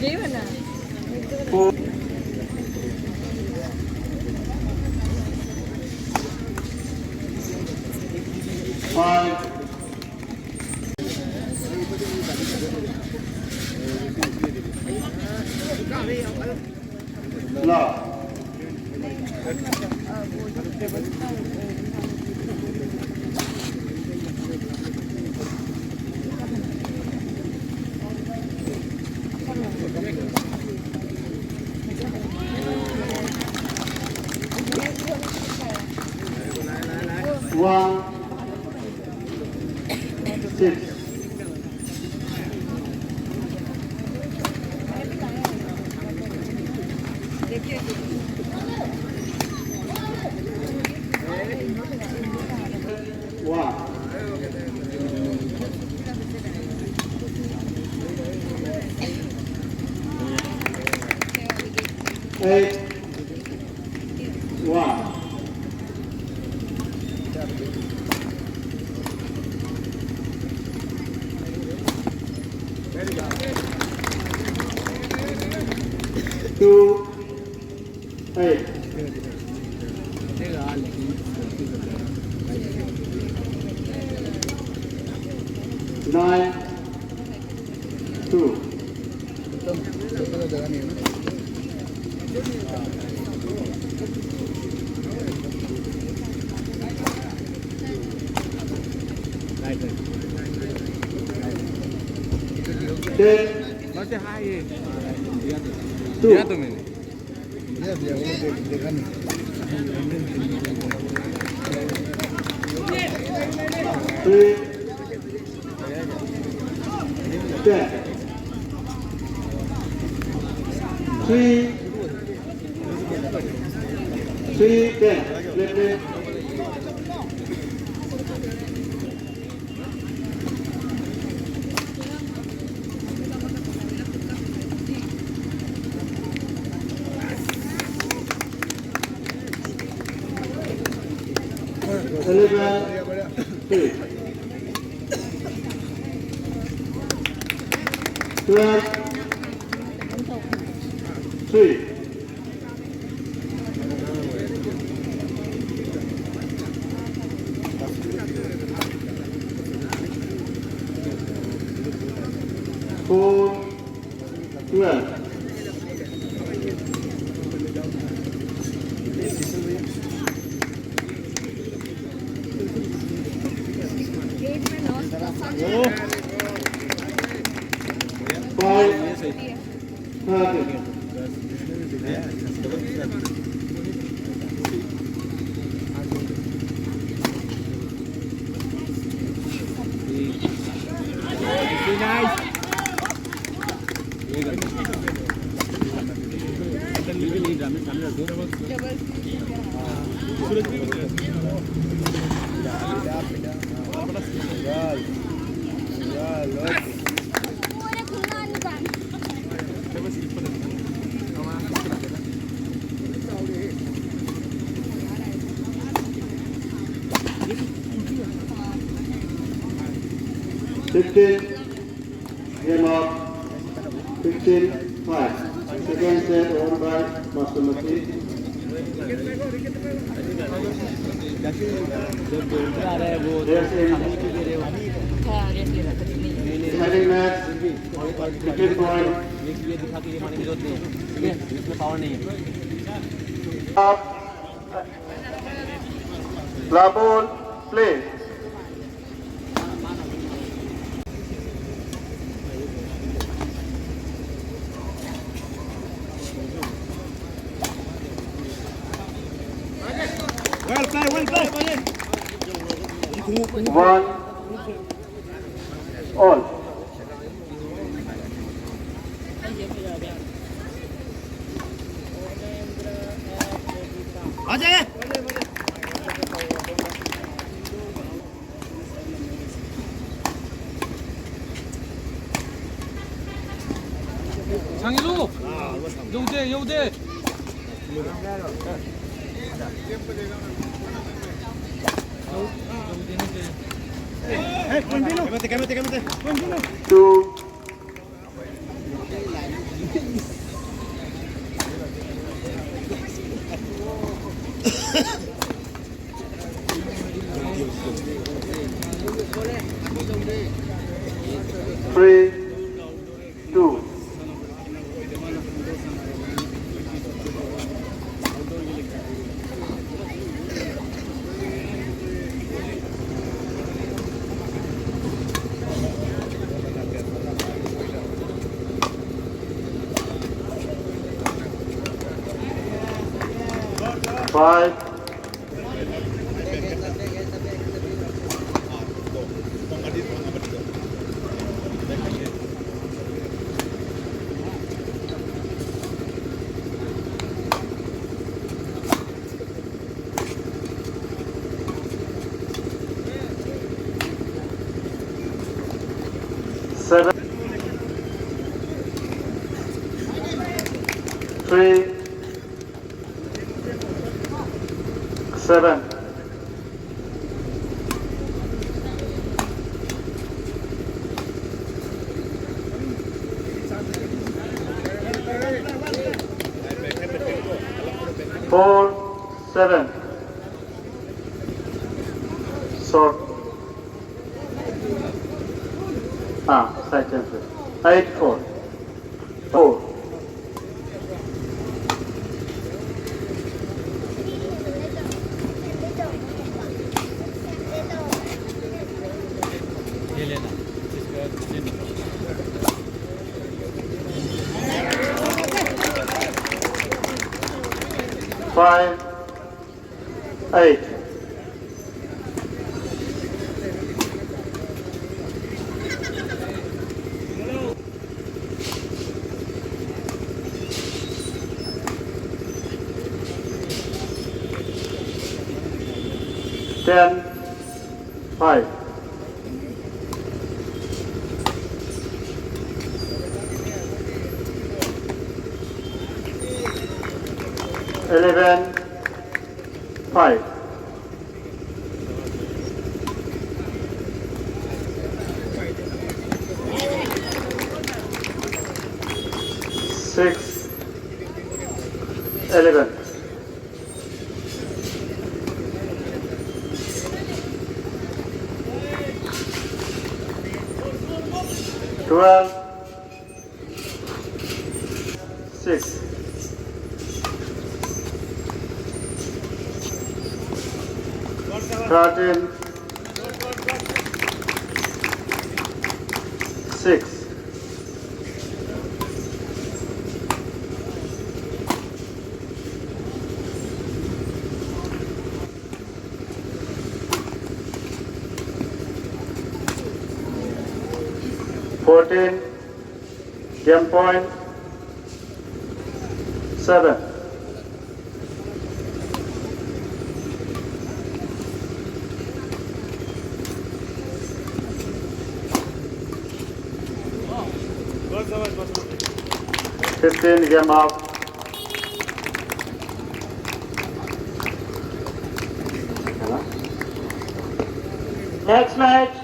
Game na. Four. Five. Love. One. Six. One. Eight. One. Two. Eight. Nine. Two. Ten. Two. Three. 10. Three. 10. Let me. Eleven. Three. 12. Three. 4. 12. Five. 30. Game of 15-5. Second set won by Master Mati. Deciding match, 15 point. Labul, play. Well play. One. All. आ जाए 장희수! 여우대! Hey, continue. Cámate. Two. Three, two. Five, 7, 3, 7. Four, 7. Short. Side transfer. 8, 4. 4. Елена. 5, 8. Ten, 5. 11, 5. 6, 11. 12, 6. 13, 6. 14, game point, 7. 15, game off. Next match,